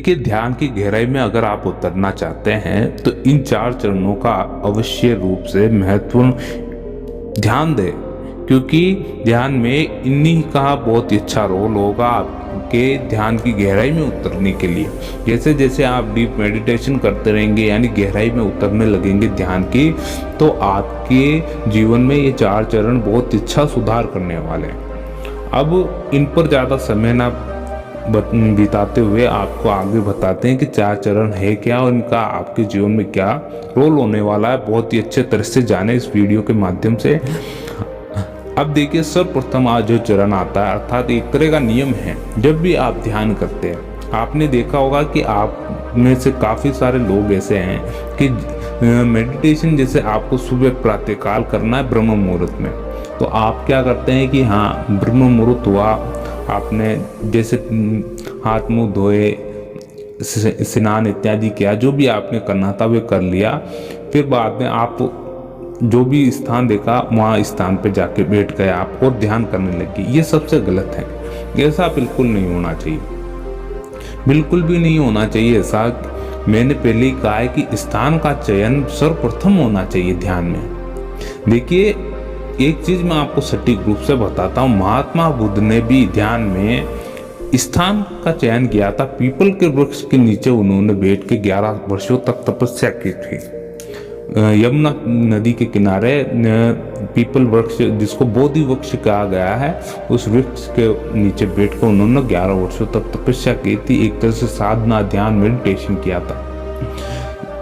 देखिए, ध्यान की गहराई में अगर आप उतरना चाहते हैं तो इन 4 चरणों का अवश्य रूप से महत्वपूर्ण ध्यान दें, क्योंकि ध्यान में इन्हीं का बहुत ही अच्छा रोल होगा आपके ध्यान की गहराई में उतरने के लिए। जैसे जैसे आप डीप मेडिटेशन करते रहेंगे, यानी गहराई में उतरने लगेंगे ध्यान की, तो आपके जीवन में ये 4 चरण बहुत अच्छा सुधार करने वाले हैं। अब इन पर ज़्यादा समय ना बिताते हुए आपको आगे बताते हैं कि 4 चरण है क्या और इनका आपके जीवन में क्या रोल होने वाला है। बहुत ही अच्छे तरह से जाने इस वीडियो के माध्यम से। अब देखिए, सर्वप्रथम आज जो चरण आता है, अर्थात एक तरह का नियम है, जब भी आप ध्यान करते हैं आपने देखा होगा कि आप में से काफ़ी सारे लोग ऐसे हैं कि मेडिटेशन जैसे आपको सुबह प्रातःकाल करना है ब्रह्म मुहूर्त में, तो आप क्या करते हैं कि हाँ, ब्रह्म मुहूर्त हुआ, आपने जैसे हाथ मुंह धोए, स्नान इत्यादि किया, जो भी आपने करना था वो कर लिया, फिर बाद में आप जो भी स्थान देखा वहाँ स्थान पे जाके बैठ गए आप और ध्यान करने लगे। ये सबसे गलत है, ऐसा बिल्कुल नहीं होना चाहिए, बिल्कुल भी नहीं होना चाहिए ऐसा। मैंने पहले ही कहा है कि स्थान का चयन सर्वप्रथम होना चाहिए ध्यान में। देखिए, एक चीज मैं आपको सटीक रूप से बताता हूँ, महात्मा बुद्ध ने भी ध्यान में स्थान का चयन किया था। पीपल के वृक्ष के नीचे उन्होंने बैठ के 11 वर्षों तक तपस्या की थी। यमुना नदी के किनारे पीपल वृक्ष, जिसको बोधि वृक्ष कहा गया है, उस वृक्ष के नीचे बैठकर उन्होंने 11 वर्षों तक तपस्या की थी। एक तरह से साधना, ध्यान, मेडिटेशन किया था।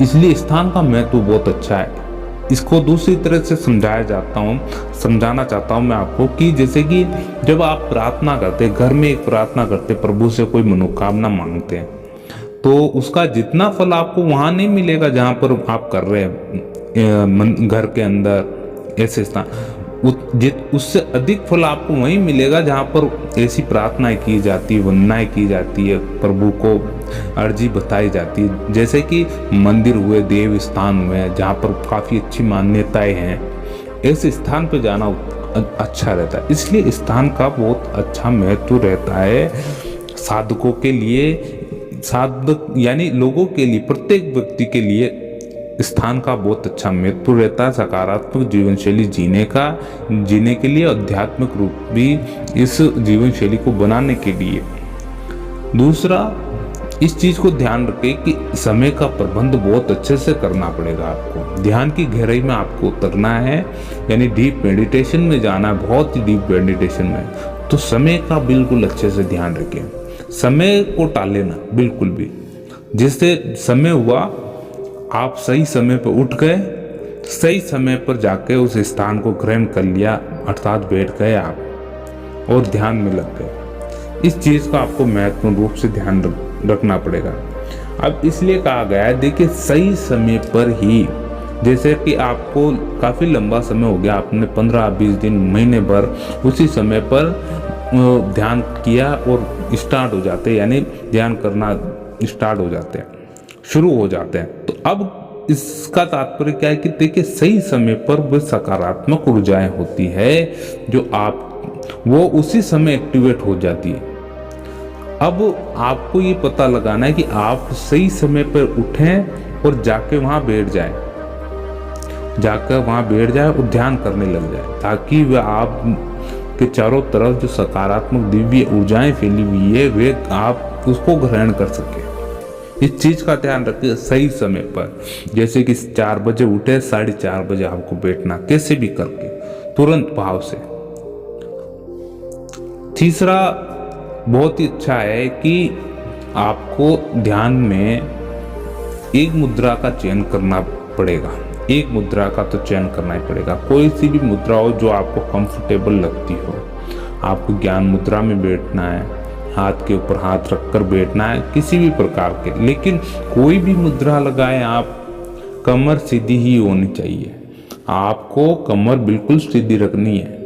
इसलिए स्थान का महत्व बहुत अच्छा है। इसको दूसरी तरह से समझाना चाहता हूँ मैं आपको कि जैसे कि जब आप प्रार्थना करते, घर में एक प्रार्थना करते, प्रभु से कोई मनोकामना मांगते हैं, तो उसका जितना फल आपको वहाँ नहीं मिलेगा जहाँ पर आप कर रहे हैं, घर के अंदर ऐसे स्थान, उससे अधिक फल आपको वहीं मिलेगा जहाँ पर ऐसी प्रार्थनाएं की जाती है, वंदनाएं की जाती है, प्रभु को अर्जी बताई जाती है। जैसे कि मंदिर हुए, देव स्थान हुए, जहाँ पर काफ़ी अच्छी मान्यताएं हैं, ऐसे स्थान पर जाना अच्छा रहता है। इसलिए स्थान का बहुत अच्छा महत्व रहता है साधकों के लिए, साधक यानी लोगों के लिए, प्रत्येक व्यक्ति के लिए स्थान का बहुत अच्छा महत्व रहता है सकारात्मक जीवन शैली जीने के लिए, आध्यात्मिक रूप भी इस जीवन शैली को बनाने के लिए। दूसरा, इस चीज को ध्यान रखें कि समय का प्रबंध बहुत अच्छे से करना पड़ेगा आपको। ध्यान की गहराई में आपको उतरना है, यानी डीप मेडिटेशन में जाना है, बहुत ही डीप मेडिटेशन में, तो समय का बिल्कुल अच्छे से ध्यान रखें। समय को टाले ना बिल्कुल भी। जिससे समय हुआ, आप सही समय पर उठ गए, सही समय पर जाके उस स्थान को ग्रहण कर लिया, अर्थात बैठ गए आप और ध्यान में लग गए। इस चीज का आपको महत्वपूर्ण रूप से ध्यान रखना पड़ेगा। अब इसलिए कहा गया है, देखिए, सही समय पर ही, जैसे कि आपको काफी लंबा समय हो गया, आपने 15-20 दिन, महीने भर उसी समय पर ध्यान किया और स्टार्ट हो जाते हैं, यानी ध्यान करना स्टार्ट हो जाते हैं, शुरू हो जाते हैं। तो अब इसका तात्पर्य क्या है कि देखिए, सही समय पर वो सकारात्मक ऊर्जाएं होती है जो वो उसी समय एक्टिवेट हो जाती है। अब आपको ये पता लगाना है कि आप सही समय पर उठें और जाके वहां बैठ जाए और ध्यान करने लग जाए, ताकि वह आप के चारों तरफ जो सकारात्मक दिव्य ऊर्जाएं फैली हुई है, वे आप उसको ग्रहण कर सके। इस चीज का ध्यान रखिए सही समय पर। जैसे कि 4 बजे उठे, 4:30 बजे आपको बैठना, कैसे भी करके, तुरंत भाव से। तीसरा, बहुत ही अच्छा है कि आपको ध्यान में एक मुद्रा का चयन करना पड़ेगा। एक मुद्रा का तो चयन करना ही पड़ेगा। कोई सी भी मुद्रा हो जो आपको कंफर्टेबल लगती हो। आपको ज्ञान मुद्रा में बैठना है, हाथ के ऊपर हाथ रखकर बैठना है, किसी भी प्रकार के, लेकिन कोई भी मुद्रा लगाएं आप, कमर सीधी ही होनी चाहिए। आपको कमर बिल्कुल सीधी रखनी है।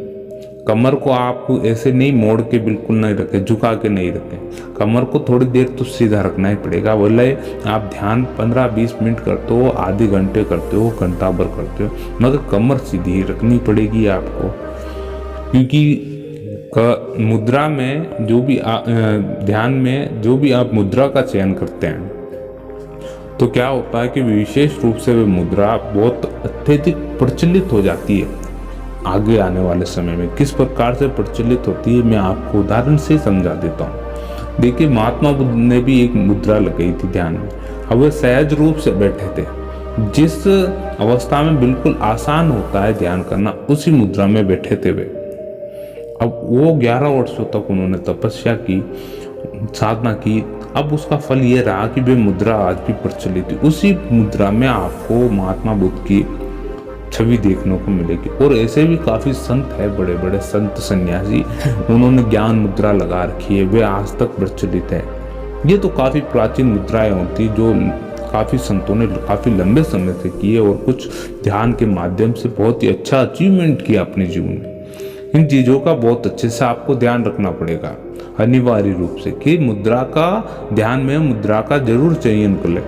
कमर को आप ऐसे नहीं मोड़ के बिल्कुल नहीं रखें, झुका के नहीं रखें। कमर को थोड़ी देर तो सीधा रखना ही पड़ेगा। बोले आप ध्यान 15-20 मिनट करते हो, आधे घंटे करते हो, घंटा भर करते हो, मगर कमर सीधी रखनी पड़ेगी आपको, क्योंकि मुद्रा में जो भी ध्यान में जो भी आप मुद्रा का चयन करते हैं तो क्या होता है कि विशेष रूप से वे मुद्रा बहुत अत्यधिक प्रचलित हो जाती है। आगे आने वाले समय में किस प्रकार से प्रचलित होती है मैं आपको उदाहरण से समझा देता हूँ। देखिए, महात्मा बुद्ध ने भी एक मुद्रा लगाई थी ध्यान में। अब वे सहज रूप से बैठे थे, जिस अवस्था में बिल्कुल आसान होता है ध्यान करना, उसी मुद्रा में बैठे थे वे। अब वो 11 वर्षों तक उन्होंने तपस्या की, साधना की। अब उसका फल ये रहा कि वे मुद्रा आज भी प्रचलित है। उसी मुद्रा में आपको महात्मा बुद्ध की छवि देखने को मिलेगी। और ऐसे भी काफी संत है, बड़े बड़े संत सन्यासी, उन्होंने ज्ञान मुद्रा लगा रखी है, वे आज तक प्रचलित है। ये तो काफी प्राचीन मुद्राएं होती जो काफी संतों ने काफी लंबे समय से की है और कुछ ध्यान के माध्यम से बहुत ही अच्छा अचीवमेंट किया अपने जीवन में। इन चीजों का बहुत अच्छे से आपको ध्यान रखना पड़ेगा अनिवार्य रूप से कि मुद्रा का ध्यान में मुद्रा का जरूर चयन कर ले।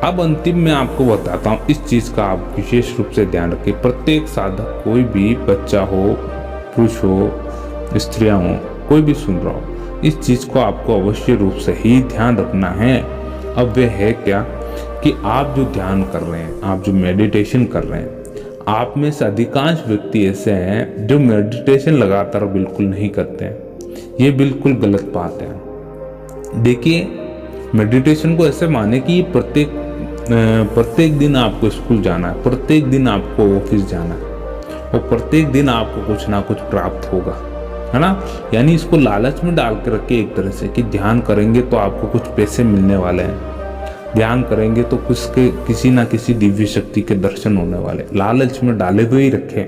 अब अंतिम में आपको बताता हूँ, इस चीज का आप विशेष रूप से ध्यान रखें। प्रत्येक साधक, कोई भी बच्चा हो, पुरुष हो, स्त्रियां हो, कोई भी सुन रहा हो, इस चीज को आपको अवश्य रूप से ही ध्यान रखना है। अब वह है क्या कि आप जो ध्यान कर रहे हैं, आप जो मेडिटेशन कर रहे हैं, आप में से अधिकांश व्यक्ति ऐसे हैं जो मेडिटेशन लगातार बिल्कुल नहीं करते हैं। ये बिल्कुल गलत बात है। देखिए, मेडिटेशन को ऐसे माने कि प्रत्येक दिन आपको स्कूल जाना है, प्रत्येक दिन आपको ऑफिस जाना है और प्रत्येक दिन आपको कुछ ना कुछ प्राप्त होगा, है ना। यानी इसको लालच में डाल के रखे एक तरह से कि ध्यान करेंगे तो आपको कुछ पैसे मिलने वाले हैं, ध्यान करेंगे तो किसी ना किसी दिव्य शक्ति के दर्शन होने वाले। लालच में डाले हुए ही रखें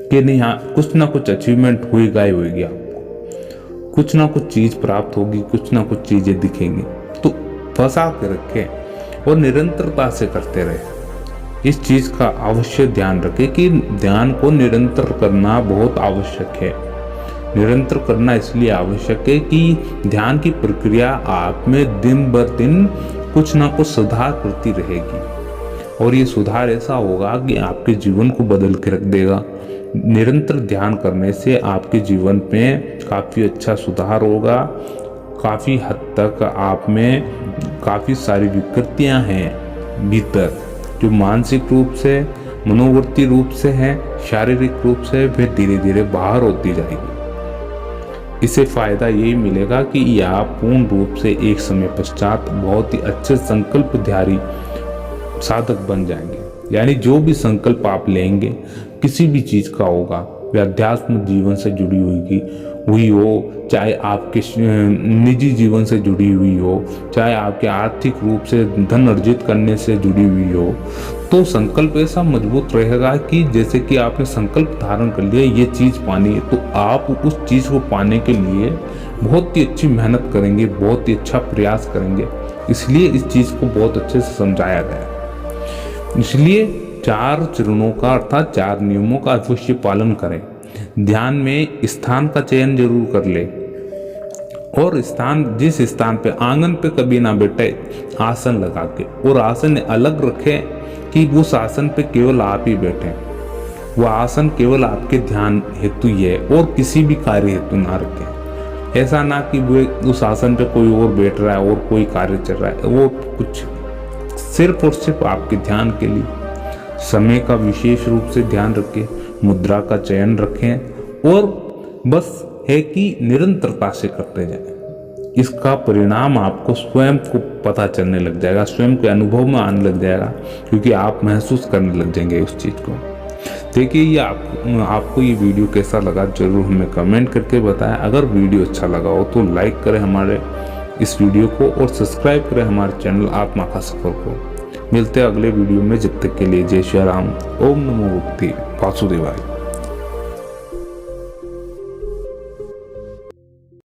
कि नहीं, हाँ कुछ ना कुछ अचीवमेंट होएगा ही होगी, आपको कुछ ना कुछ चीज प्राप्त होगी, कुछ ना कुछ चीजें दिखेंगी। तो फंसा के रखें और निरंतरता से करते रहे। इस चीज का अवश्य ध्यान रखें कि ध्यान को निरंतर करना बहुत आवश्यक है। निरंतर करना इसलिए आवश्यक है कि ध्यान की प्रक्रिया आप में दिन ब दिन कुछ ना कुछ सुधार करती रहेगी और ये सुधार ऐसा होगा कि आपके जीवन को बदल के रख देगा। निरंतर ध्यान करने से आपके जीवन में काफ़ी अच्छा सुधार होगा। काफ़ी हद तक आप में काफ़ी सारी विकृतियां हैं भीतर, जो मानसिक रूप से, मनोवृत्ति रूप से है, शारीरिक रूप से, फिर धीरे धीरे बाहर होती जाएगी। इसे फायदा यही मिलेगा कि आप पूर्ण रूप से एक समय पश्चात बहुत ही अच्छे संकल्पधारी साधक बन जाएंगे। यानी जो भी संकल्प आप लेंगे किसी भी चीज का होगा, वह अध्यात्म जीवन से जुड़ी हुई हो, चाहे आपके निजी जीवन से जुड़ी हुई हो, चाहे आपके आर्थिक रूप से धन अर्जित करने से जुड़ी हुई हो, तो संकल्प ऐसा मजबूत रहेगा कि जैसे कि आपने संकल्प धारण कर लिया ये चीज पानी है, तो आप उस चीज को पाने के लिए बहुत ही अच्छी मेहनत करेंगे, बहुत ही अच्छा प्रयास करेंगे। इसलिए इस चीज को बहुत अच्छे से समझाया गया। इसलिए 4 चरणों का अर्थात 4 नियमों का अवश्य पालन करें। ध्यान में स्थान का चयन जरूर कर ले और जिस स्थान पे, आंगन पे कभी ना बैठे, आसन लगा के, और आसन अलग रखें कि उस आसन पे केवल आप ही बैठे। वह आसन केवल आपके ध्यान हेतु ही है और किसी भी कार्य हेतु ना रखें। ऐसा ना कि वो उस आसन पे कोई और बैठ रहा है और कोई कार्य चल रहा है, वो कुछ सिर्फ और सिर्फ आपके ध्यान के लिए। समय का विशेष रूप से ध्यान रखें, मुद्रा का चयन रखें और बस है कि निरंतरता से करते जाएं। इसका परिणाम आपको स्वयं को पता चलने लग जाएगा, स्वयं के अनुभव में आने लग जाएगा, क्योंकि आप महसूस करने लग जाएंगे उस चीज़ को। देखिए, ये आपको ये वीडियो कैसा लगा जरूर हमें कमेंट करके बताएं। अगर वीडियो अच्छा लगा हो तो लाइक करें हमारे इस वीडियो को और सब्सक्राइब करें हमारे चैनल आत्मा का सफर को। मिलते हैं अगले वीडियो में, जब तक के लिए जय श्री राम, ओम नमो भगवते वासुदेवाय।